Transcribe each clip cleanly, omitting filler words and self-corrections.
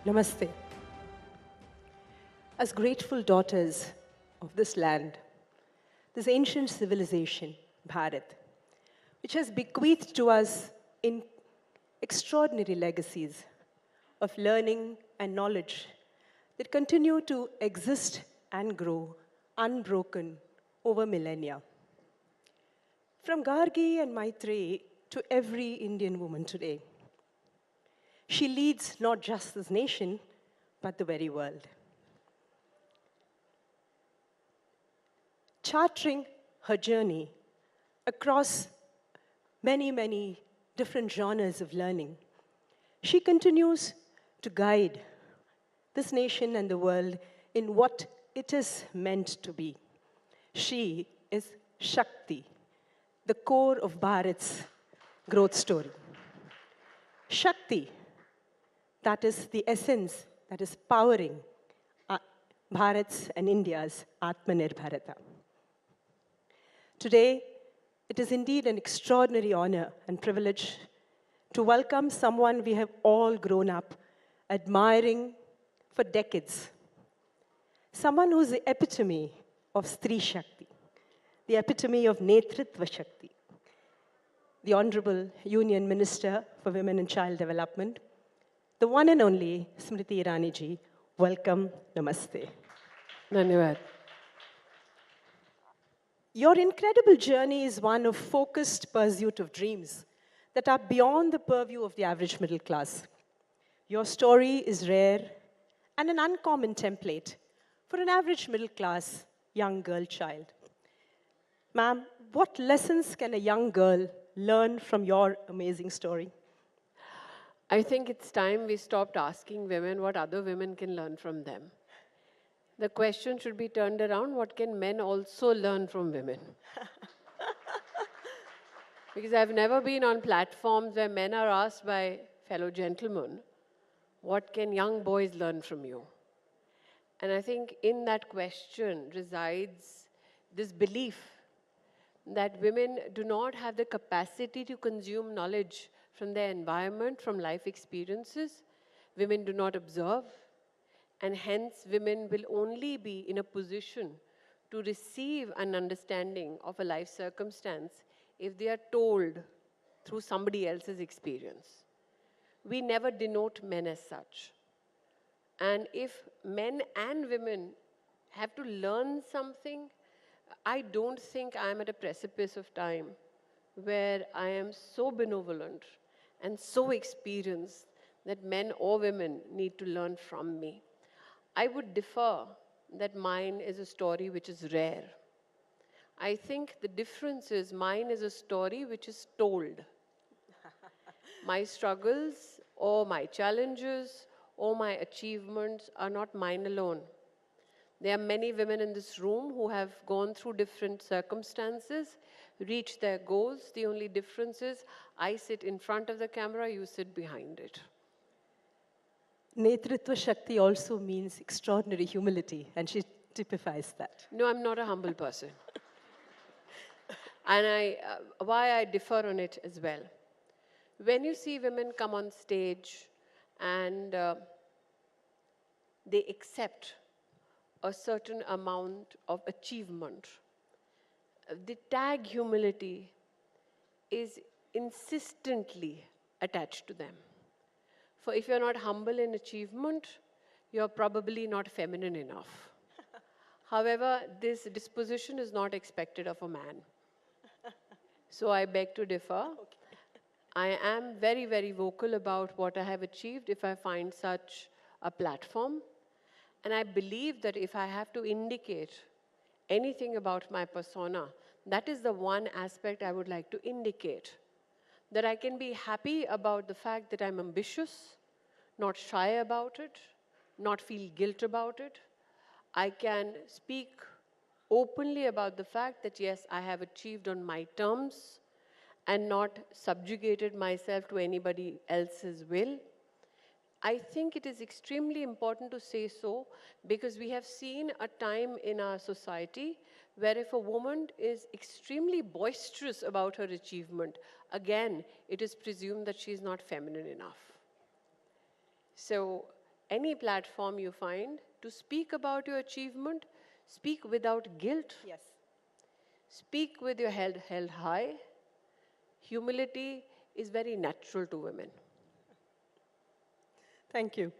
Namaste. As grateful daughters of this land, this ancient civilization, Bharat, which has bequeathed to us in extraordinary legacies of learning and knowledge that continue to exist and grow unbroken over millennia. From Gargi and Maitreyi to every Indian woman today, she leads not just this nation, but the very world. Charting her journey across many, many different genres of learning, she continues to guide this nation and the world in what it is meant to be. She is Shakti, the core of Bharat's growth story. Shakti, that is the essence that is powering Bharat's and India's Atmanirbharata. Today, it is indeed an extraordinary honor and privilege to welcome someone we have all grown up admiring for decades. Someone who is the epitome of Stri Shakti, the epitome of Netritva Shakti, the Honorable Union Minister for Women and Child Development, the one and only Smriti Irani ji. Welcome, namaste. Dhanyavad. Your incredible journey is one of focused pursuit of dreams that are beyond the purview of the average middle class. Your story is rare and an uncommon template for an average middle class young girl child. Ma'am, what lessons can a young girl learn from your amazing story? I think it's time we stopped asking women what other women can learn from them. The question should be turned around, what can men also learn from women? Because I've never been on platforms where men are asked by fellow gentlemen, what can young boys learn from you? And I think in that question resides this belief that women do not have the capacity to consume knowledge from their environment, from life experiences. Women do not observe, and hence women will only be in a position to receive an understanding of a life circumstance if they are told through somebody else's experience. We never denote men as such. And if men and women have to learn something, I don't think I'm at a precipice of time where I am so benevolent and so experienced that men or women need to learn from me. I would differ that mine is a story which is rare. I think the difference is mine is a story which is told. My struggles or my challenges or my achievements are not mine alone. There are many women in this room who have gone through different circumstances, reached their goals. The only difference is I sit in front of the camera, you sit behind it. Netritva Shakti also means extraordinary humility, and she typifies that. No, I'm not a humble person. And why I differ on it as well. When you see women come on stage and they accept a certain amount of achievement, the tag humility is insistently attached to them. For if you're not humble in achievement, you're probably not feminine enough. However, this disposition is not expected of a man. So I beg to differ. Okay. I am very, very vocal about what I have achieved if I find such a platform. And I believe that if I have to indicate anything about my persona, that is the one aspect I would like to indicate. That I can be happy about the fact that I'm ambitious, not shy about it, not feel guilt about it. I can speak openly about the fact that yes, I have achieved on my terms and not subjugated myself to anybody else's will. I think it is extremely important to say so because we have seen a time in our society where if a woman is extremely boisterous about her achievement, again, it is presumed that she is not feminine enough. So any platform you find, to speak about your achievement, speak without guilt, Yes. speak with your head held high. Humility is very natural to women. Thank you.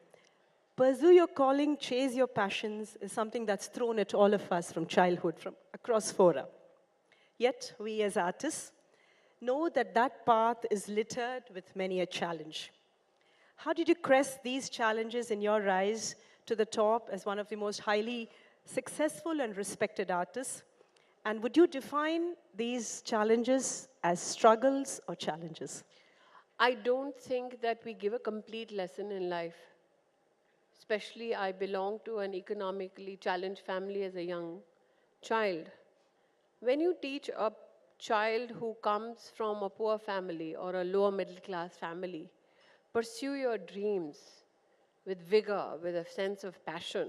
Pursue your calling, chase your passions is something that's thrown at all of us from childhood, from across fora. Yet, we as artists know that that path is littered with many a challenge. How did you crest these challenges in your rise to the top as one of the most highly successful and respected artists? And would you define these challenges as struggles or challenges? I don't think that we give a complete lesson in life. Especially, I belong to an economically challenged family as a young child. When you teach a child who comes from a poor family or a lower middle class family, pursue your dreams with vigor, with a sense of passion,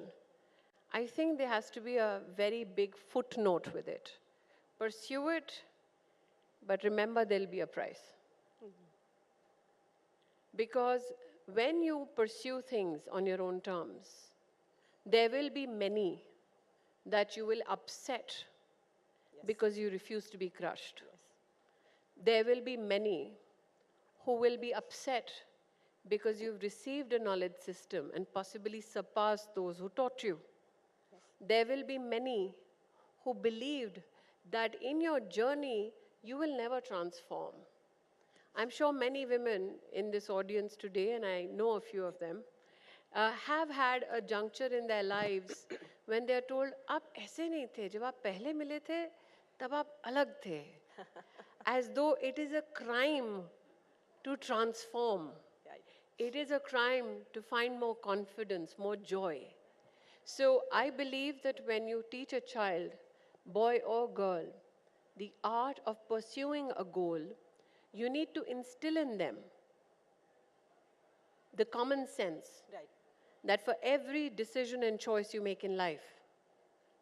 I think there has to be a very big footnote with it. Pursue it, but remember there'll be a price. Because when you pursue things on your own terms, there will be many that you will upset because you refuse to be crushed. There will be many who will be upset because you've received a knowledge system and possibly surpassed those who taught you. There will be many who believed that in your journey, you will never transform. I'm sure many women in this audience today, and I know a few of them, have had a juncture in their lives when they're told, "Aap aise nahi the, jab aap pehle mile the, tab aap alag the." As though it is a crime to transform. It is a crime to find more confidence, more joy. So I believe that when you teach a child, boy or girl, the art of pursuing a goal, you need to instill in them the common sense that for every decision and choice you make in life,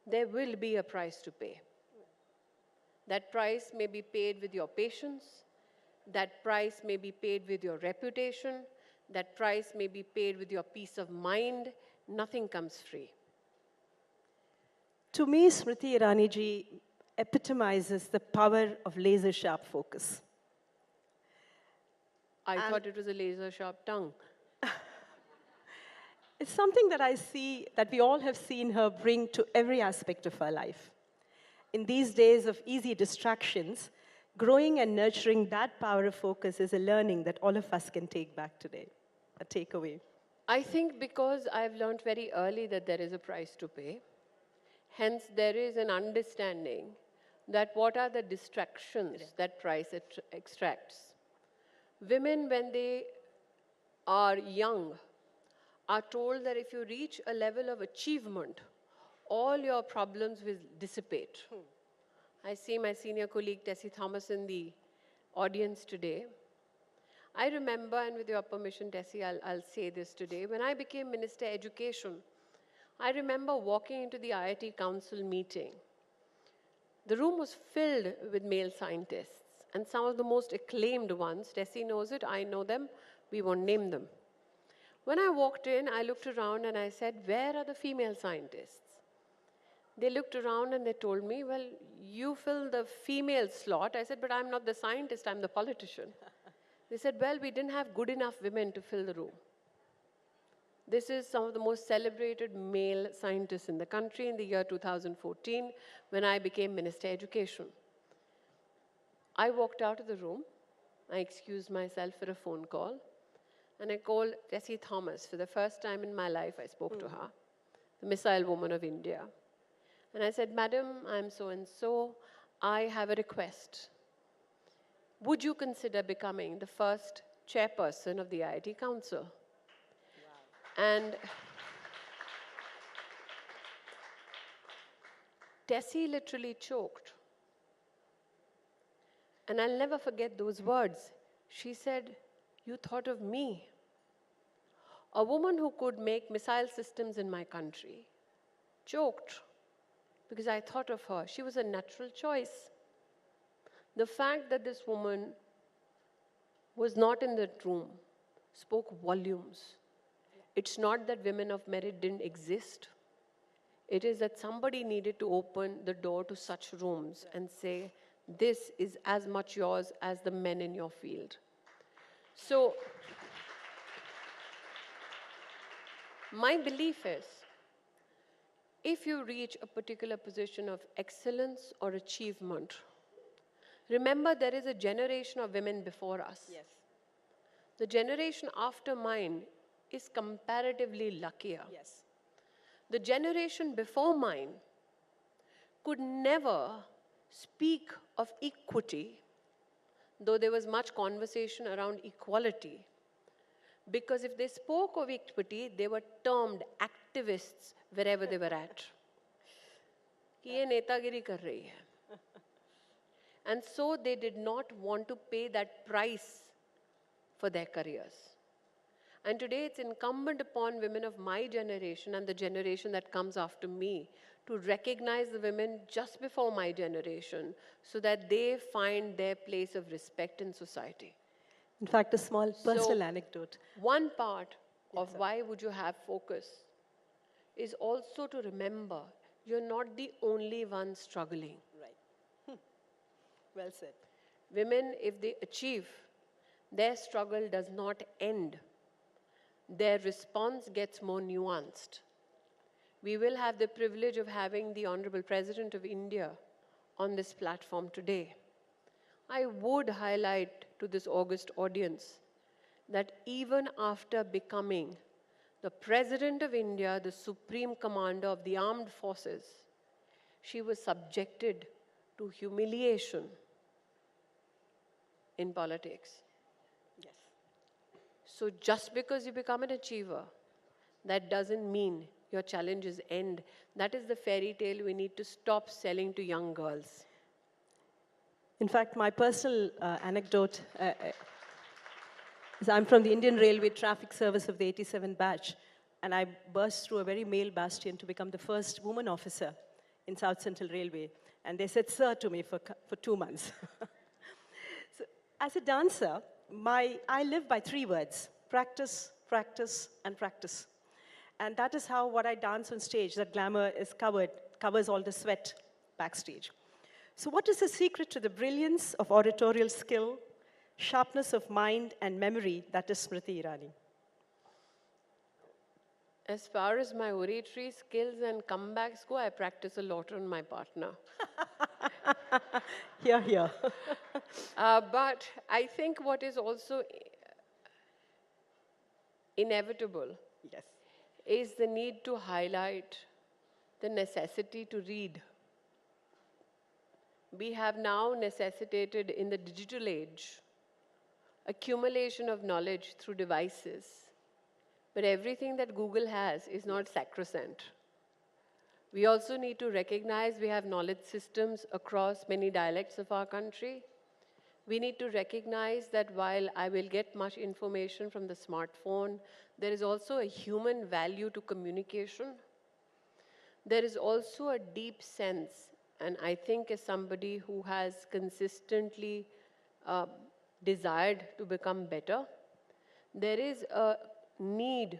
there will be a price to pay. That price may be paid with your patience, that price may be paid with your reputation, that price may be paid with your peace of mind. Nothing comes free. To me, Smriti Irani ji epitomizes the power of laser sharp focus. I thought it was a laser sharp tongue. It's something that I see, that we all have seen her bring to every aspect of our life. In these days of easy distractions, growing and nurturing that power of focus is a learning that all of us can take back today, a takeaway. I think because I've learned very early that there is a price to pay, hence there is an understanding that what are the distractions that price extracts. Women, when they are young, are told that if you reach a level of achievement, all your problems will dissipate. I see my senior colleague Tessie Thomas in the audience today. I remember, and with your permission, Tessie, I'll say this today, when I became Minister Education, I remember walking into the IIT Council meeting. The room was filled with male scientists, and some of the most acclaimed ones. Tessie knows it, I know them, we won't name them. When I walked in, I looked around and I said, "Where are the female scientists?" They looked around and they told me, "Well, you fill the female slot." I said, "But I'm not the scientist, I'm the politician." They said, "Well, we didn't have good enough women to fill the room." This is some of the most celebrated male scientists in the country in the year 2014 when I became Minister Education. I walked out of the room, I excused myself for a phone call, and I called Tessie Thomas. For the first time in my life, I spoke to her, the missile woman of India. And I said, "Madam, I'm so-and-so. I have a request. Would you consider becoming the first chairperson of the IIT Council?" And Tessie literally choked. And I'll never forget those words. She said, "You thought of me." A woman who could make missile systems in my country choked because I thought of her. She was a natural choice. The fact that this woman was not in that room spoke volumes. It's not that women of merit didn't exist. It is that somebody needed to open the door to such rooms and say, this is as much yours as the men in your field. So, my belief is, if you reach a particular position of excellence or achievement, remember there is a generation of women before us. Yes. The generation after mine is comparatively luckier. Yes. The generation before mine could never speak of equity, though there was much conversation around equality. Because if they spoke of equity, they were termed activists wherever they were at. कि ये नेतागिरी कर रही है. And so they did not want to pay that price for their careers. And today it's incumbent upon women of my generation and the generation that comes after me to recognize the women just before my generation so that they find their place of respect in society. In fact, a small personal anecdote. One part of why would you have focus is also to remember you're not the only one struggling. Right. Well said. Women, if they achieve, their struggle does not end. Their response gets more nuanced. We will have the privilege of having the Honorable President of India on this platform today. I would highlight to this august audience that even after becoming the President of India, the Supreme Commander of the Armed Forces, she was subjected to humiliation in politics. Yes. So just because you become an achiever, that doesn't mean your challenges end. That is the fairy tale we need to stop selling to young girls. In fact, my personal anecdote is I'm from the Indian Railway Traffic Service of the 87 batch, and I burst through a very male bastion to become the first woman officer in South Central Railway. And they said, sir, to me for 2 months. So, as a dancer, I live by 3 words: practice, practice, and practice. And that is how what I dance on stage, that glamour is covers all the sweat backstage. So what is the secret to the brilliance of oratorial skill, sharpness of mind and memory that is Smriti Irani? As far as my oratory skills and comebacks go, I practice a lot on my partner. Here, here. But I think what is also inevitable Yes. is the need to highlight the necessity to read. We have now necessitated in the digital age accumulation of knowledge through devices. But everything that Google has is not sacrosanct. We also need to recognize we have knowledge systems across many dialects of our country. We need to recognize that while I will get much information from the smartphone, there is also a human value to communication. There is also a deep sense, and I think as somebody who has consistently desired to become better, there is a need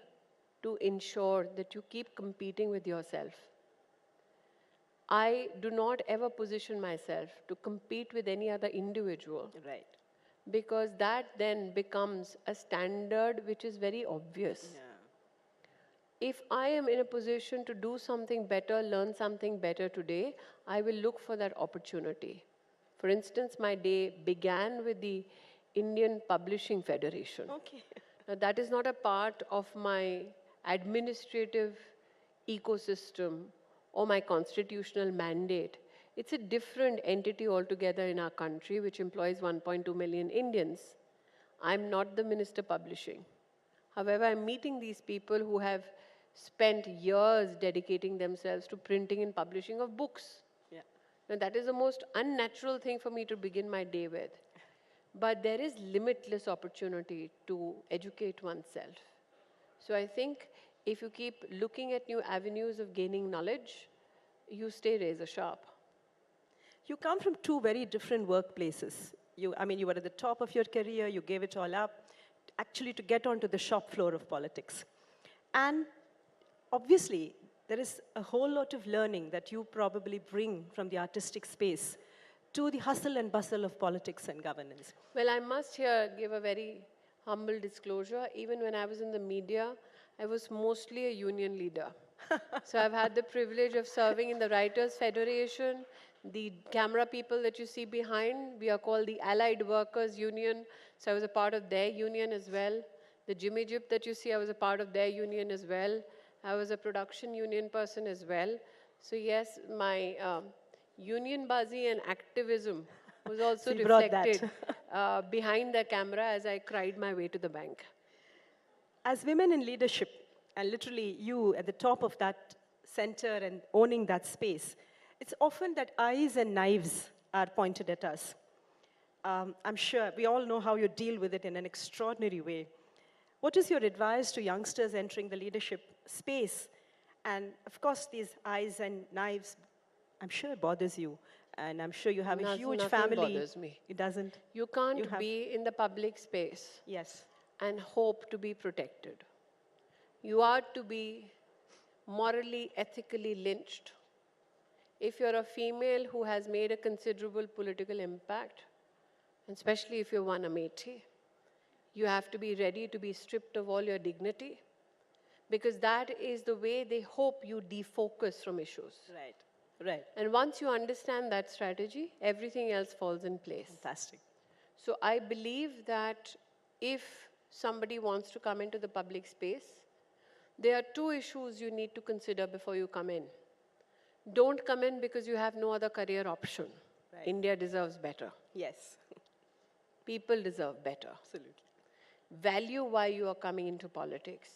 to ensure that you keep competing with yourself. I do not ever position myself to compete with any other individual. Right. Because that then becomes a standard which is very obvious. Yeah. If I am in a position to do something better, learn something better today, I will look for that opportunity. For instance, my day began with the Indian Publishing Federation. Okay. Now, that is not a part of my administrative ecosystem or my constitutional mandate. It's a different entity altogether in our country, which employs 1.2 million Indians. I'm not the Minister Publishing. However, I'm meeting these people who have spent years dedicating themselves to printing and publishing of books. Yeah. Now, that is the most unnatural thing for me to begin my day with. But there is limitless opportunity to educate oneself. So I think if you keep looking at new avenues of gaining knowledge, you stay razor sharp. You come from 2 very different workplaces. You were at the top of your career, you gave it all up, actually to get onto the shop floor of politics. And obviously, there is a whole lot of learning that you probably bring from the artistic space to the hustle and bustle of politics and governance. Well, I must here give a very humble disclosure. Even when I was in the media, I was mostly a union leader. So I've had the privilege of serving in the Writers' Federation. The camera people that you see behind, we are called the Allied Workers Union. So I was a part of their union as well. The Jimmy Jip that you see, I was a part of their union as well. I was a production union person as well. So yes, my union bazi and activism was also So you brought that. reflected behind the camera as I cried my way to the bank. As women in leadership, and literally you at the top of that center and owning that space, it's often that eyes and knives are pointed at us. I'm sure we all know how you deal with it in an extraordinary way. What is your advice to youngsters entering the leadership space? And of course, these eyes and knives, I'm sure it bothers you. And I'm sure you have a huge Nothing family. bothers me. It doesn't. You can't be in the public space Yes. and hope to be protected. You are to be morally, ethically lynched. If you're a female who has made a considerable political impact, and especially if you're one Amethi, you have to be ready to be stripped of all your dignity, because that is the way they hope you defocus from issues. Right, right. And once you understand that strategy, everything else falls in place. Fantastic. So I believe that if somebody wants to come into the public space, there are two issues you need to consider before you come in. Don't come in because you have no other career option. Right. India deserves better. Yes. People deserve better. Absolutely. Value why you are coming into politics.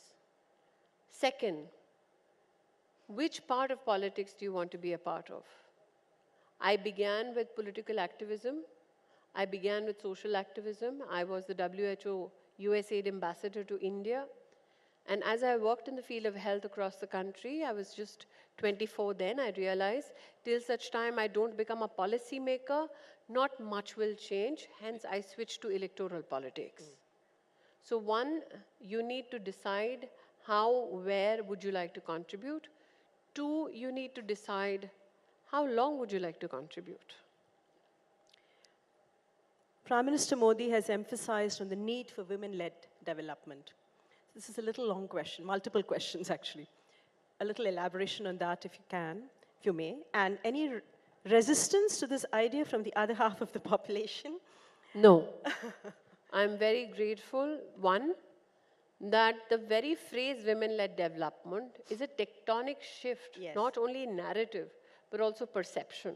Second, which part of politics do you want to be a part of? I began with political activism. I began with social activism. I was the WHO USAID ambassador to India. And as I worked in the field of health across the country, I was just 24 then, I realized, till such time I don't become a policy maker, not much will change. Hence, I switched to electoral politics. So one, you need to decide how, where would you like to contribute. Two, you need to decide how long would you like to contribute. Prime Minister Modi has emphasized on the need for women-led development. This is a little long question, multiple questions actually. A little elaboration on that if you can, if you may. And any resistance to this idea from the other half of the population? No. I'm very grateful, one, that the very phrase women-led development is a tectonic shift, Yes. not only in narrative, but also perception.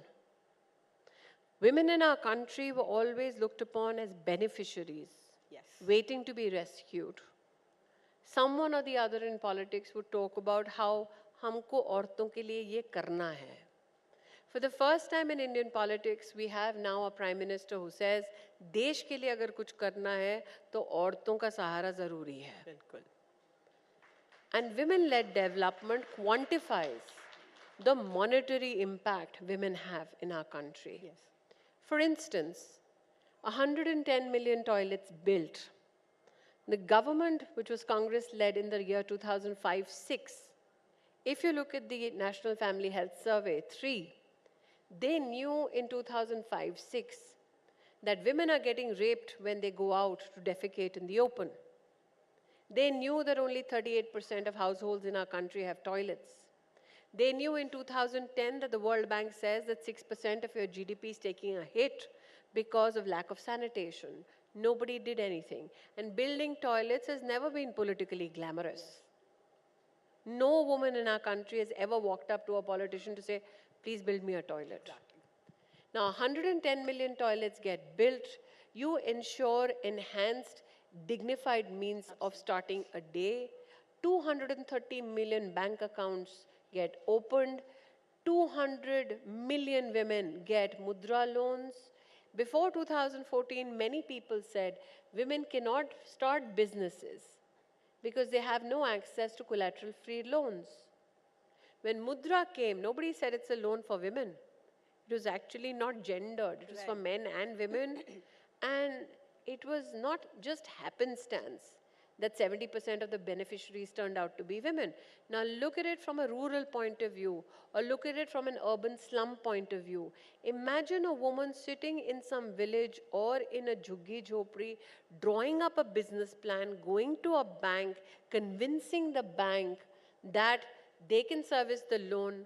Women in our country were always looked upon as beneficiaries, Yes. waiting to be rescued. Someone or the other in politics would talk about how हमको औरतों के लिए ये करना है. For the first time in Indian politics, we have now a prime minister who says, देश के लिए अगर कुछ करना है, तो औरतों का सहारा ज़रूरी है. बिल्कुल. And women-led development quantifies the monetary impact women have in our country. Yes. For instance, 110 million toilets built. The government, which was Congress-led in the year 2005-06, if you look at the National Family Health Survey 3, they knew in 2005-06 that women are getting raped when they go out to defecate in the open. They knew that only 38% of households in our country have toilets. They knew in 2010 that the World Bank says that 6% of your GDP is taking a hit because of lack of sanitation. Nobody did anything. And building toilets has never been politically glamorous. No woman in our country has ever walked up to a politician to say, please build me a toilet. Exactly. Now, 110 million toilets get built. You ensure enhanced, dignified means of starting a day. 230 million bank accounts get opened. 200 million women get mudra loans. Before 2014, many people said women cannot start businesses because they have no access to collateral-free loans. When mudra came, nobody said it's a loan for women. It was actually not gendered. It was for men and women. And it was not just happenstance that 70% of the beneficiaries turned out to be women. Now look at it from a rural point of view, or look at it from an urban slum point of view. Imagine a woman sitting in some village or in a jhuggi jhopri, drawing up a business plan, going to a bank, convincing the bank that they can service the loan,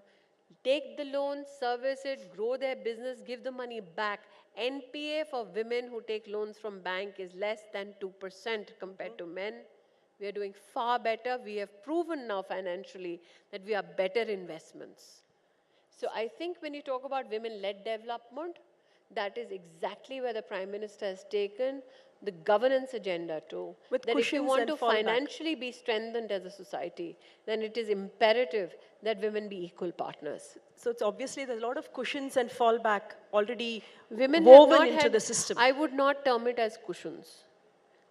take the loan, service it, grow their business, give the money back. NPA for women who take loans from bank is less than 2% compared to men. We are doing far better. We have proven now financially that we are better investments. So I think when you talk about women-led development, that is exactly where the Prime Minister has taken the governance agenda to. With that if you cushions want and to fallback. financially be strengthened as a society, then it is imperative that women be equal partners. So it's obviously there's a lot of cushions and fallback already Women have woven not into had, the system. I would not term it as cushions.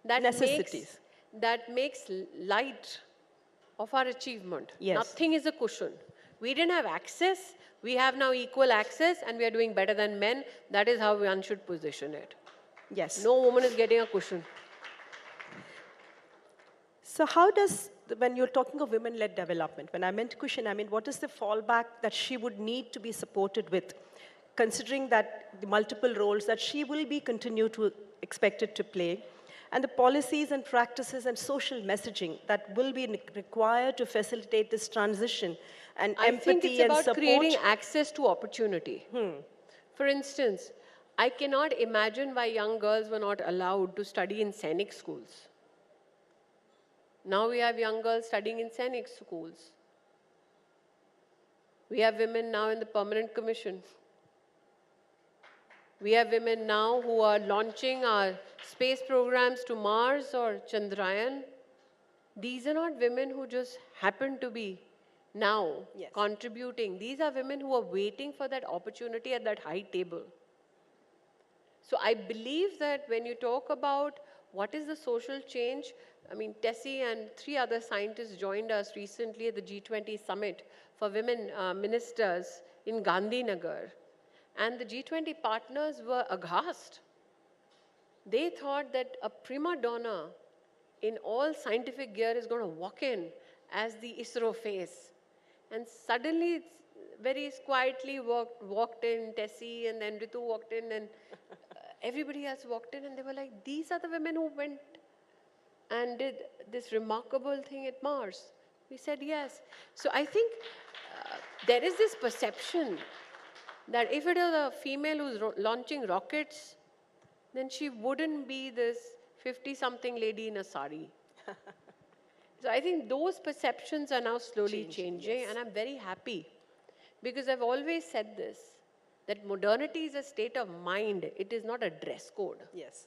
Necessities. That makes light of our achievement. Yes. Nothing is a cushion. We didn't have access. We have now equal access, and we are doing better than men. That is how one should position it. Yes. No woman is getting a cushion. So how does, when you're talking of women-led development, when I meant cushion, I mean, what is the fallback that she would need to be supported with, considering that the multiple roles that she will be continued to expected to play, and the policies and practices and social messaging that will be required to facilitate this transition and I empathy think it's and about support? creating access to opportunity. For instance, I cannot imagine why young girls were not allowed to study in Sainik schools. Now we have young girls studying in Sainik schools. We have women now in the Permanent Commission. We have women now who are launching our space programs to Mars or Chandrayaan. These are not women who just happen to be now contributing. These are women who are waiting for that opportunity at that high table. So I believe that when you talk about what is the social change, I mean, Tessie and 3 other scientists joined us recently at the G20 summit for women ministers in Gandhinagar. And the G20 partners were aghast. They thought that a prima donna in all scientific gear is going to walk in as the ISRO face. And suddenly, it's very quietly walked in, Tessie, and then Ritu walked in, and everybody else walked in, and they were like, these are the women who went and did this remarkable thing at Mars. We said yes. So I think there is this perception that if it is a female who's launching rockets, then she wouldn't be this 50-something lady in a sari. So I think those perceptions are now slowly changing, and I'm very happy. Because I've always said this, that modernity is a state of mind. It is not a dress code. Yes.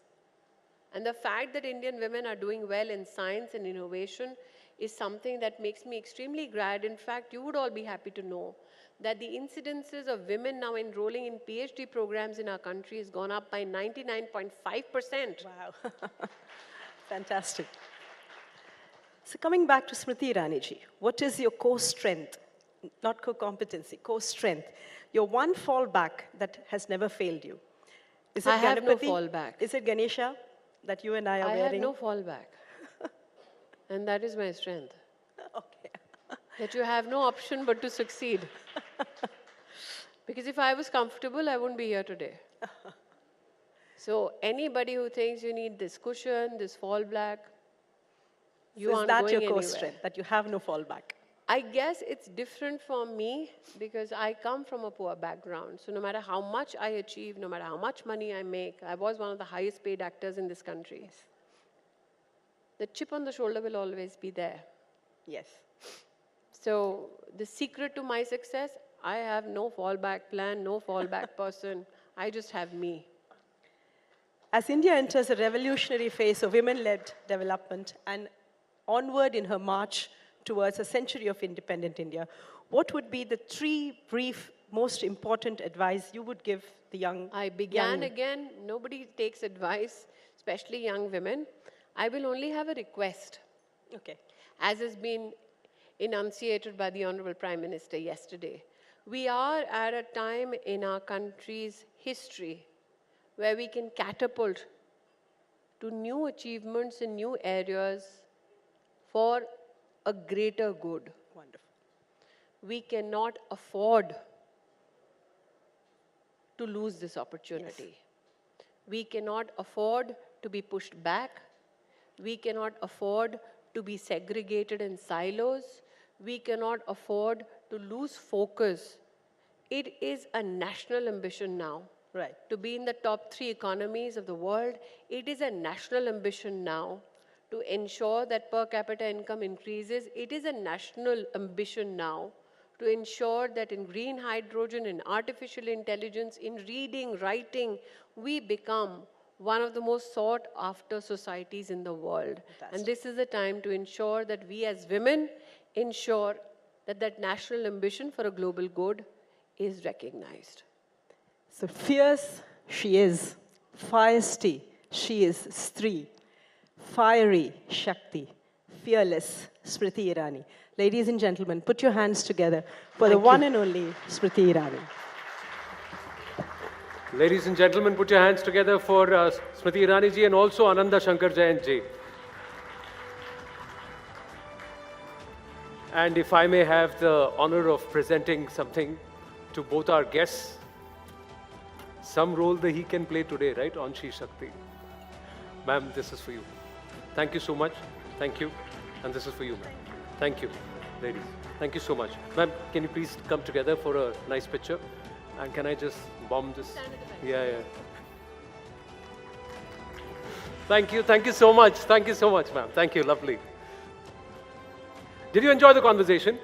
And the fact that Indian women are doing well in science and innovation is something that makes me extremely glad. In fact, you would all be happy to know that the incidences of women now enrolling in PhD programs in our country has gone up by 99.5%. Wow. Fantastic. So coming back to Smriti Irani ji, what is your core strength? Not core competency, core strength. Your one fallback that has never failed you. Is it I have no Ganapati? fallback. Is it Ganesha that you and I are wearing? I have no fallback. And that is my strength. Okay. That you have no option but to succeed. Because if I was comfortable, I wouldn't be here today. So anybody who thinks you need this cushion, this fallback, you aren't going anywhere. Is that your core strength, that you have no fallback? I guess it's different for me because I come from a poor background. So no matter how much I achieve, no matter how much money I make, I was one of the highest paid actors in this country. Yes. The chip on the shoulder will always be there. Yes. So the secret to my success, I have no fallback plan, no fallback person. I just have me. As India enters a revolutionary phase of women-led development and onward in her march towards a century of independent India, what would be the 3 brief, most important advice you would give the young? I began again. Nobody takes advice, especially young women. I will only have a request. Okay. As has been enunciated by the Honorable Prime Minister yesterday. We are at a time in our country's history where we can catapult to new achievements in new areas for a greater good. Wonderful. We cannot afford to lose this opportunity. We cannot afford to be pushed back. We cannot afford to be segregated in silos. We cannot afford to lose focus. It is a national ambition now. Right. To be in the top 3 economies of the world. It is a national ambition now to ensure that per capita income increases. It is a national ambition now to ensure that in green hydrogen, in artificial intelligence, in reading, writing, we become one of the most sought after societies in the world. Fantastic. And this is the time to ensure that we as women ensure that that national ambition for a global good is recognized. So fierce, she is. Feisty, she is Stree. Fiery, Shakti. Fearless, Smriti Irani. Ladies and gentlemen, put your hands together for the one and only Smriti Irani. Ladies and gentlemen, put your hands together for Smriti Irani ji and also Ananda Shankar Jain ji. And if I may have the honor of presenting something to both our guests, some role that he can play today, right, on Shri Shakti. Ma'am, this is for you. Thank you so much. Thank you. And this is for you, ma'am. Thank you, ladies. Thank you so much. Ma'am, can you please come together for a nice picture? And can I just bomb this? Yeah. Thank you. Thank you so much. Thank you so much, ma'am. Thank you. Lovely. Did you enjoy the conversation?